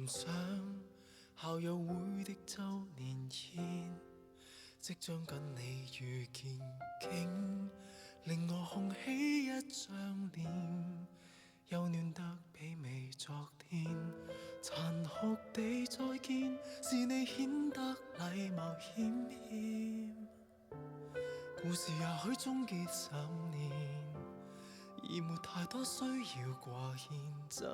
聯想校友會的周年宴，即將跟你遇見，竟令我紅起一張臉，又暖得媲美昨天。殘酷地再見，是你顯得禮貌欠欠。故事也許終結10年，而沒太多需要掛牽，怎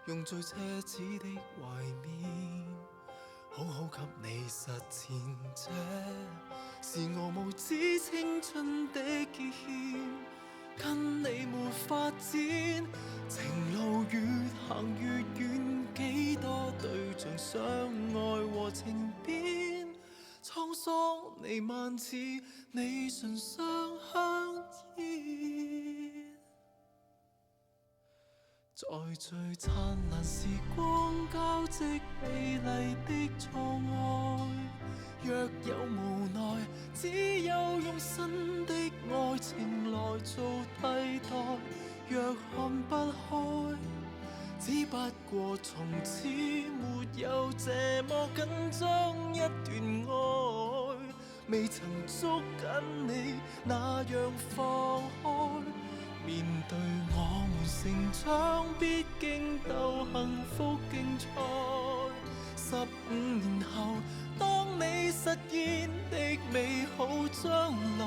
用最奢侈的懷緬，好好給你實踐？這是我無知青春的結欠，跟你沒發展，情路越行越遠，幾多對象相愛和情變，滄桑彌漫似你唇上香煙。在最燦爛時光交織美麗的錯愛，若有無奈，只有用新的愛情來做替代。若看不開，只不過從此沒有這麼緊張一段愛，未曾捉緊你那樣放開。面對我們成長，必經鬥幸福競賽。15年後，當你實現的美好將來，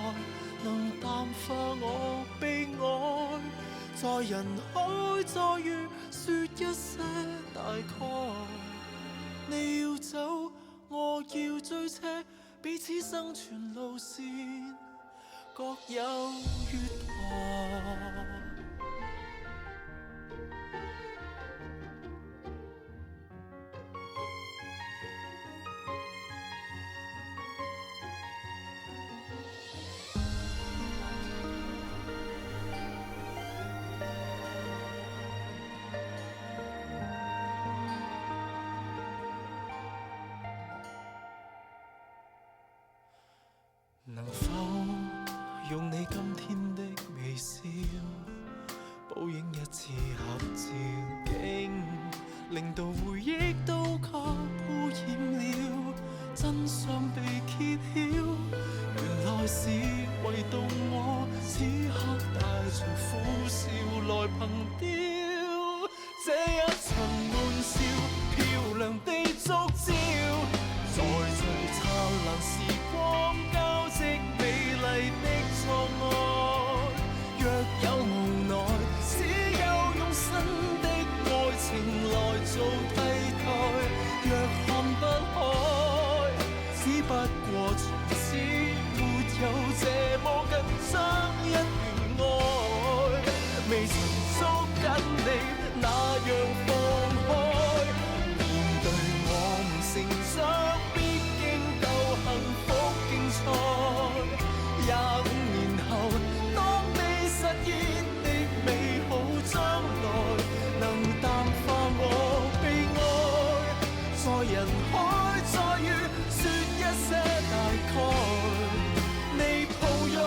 能淡化我悲哀，在人海再遇說一些大概。你要走，我要追車，彼此生存路線各有月台。能否用你今天的微笑，補影一次合照，竟令到回憶都給污染了，真相被揭曉。原來是唯獨我此刻帶着苦笑來憑弔，這一場玩笑，漂亮的燭照，在最燦爛時光交織美麗的錯愛。若有無奈，只有用新的愛情來做替代。若看不開，只不過從此沒有這麼緊張一段愛，未曾捉緊你那樣放開。面對我們成長，必經鬥幸福競賽。25年後，當你實現的美好將來，能淡化我悲哀，在人海再遇說一些大概。你抱擁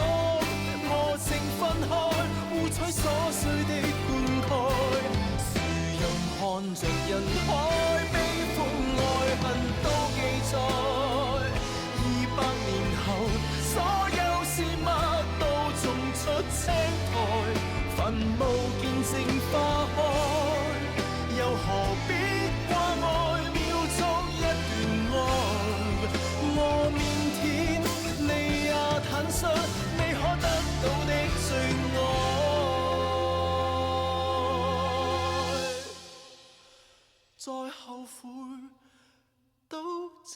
我情分開，互取所需的灌溉。誰人看着人海，悲歡愛恨都記載。200年後，所有事物都種出青苔，墳墓見證花開，又何必掛礙秒速一段愛。我腼腆，你也坦率，你可得到的最愛，再後悔都精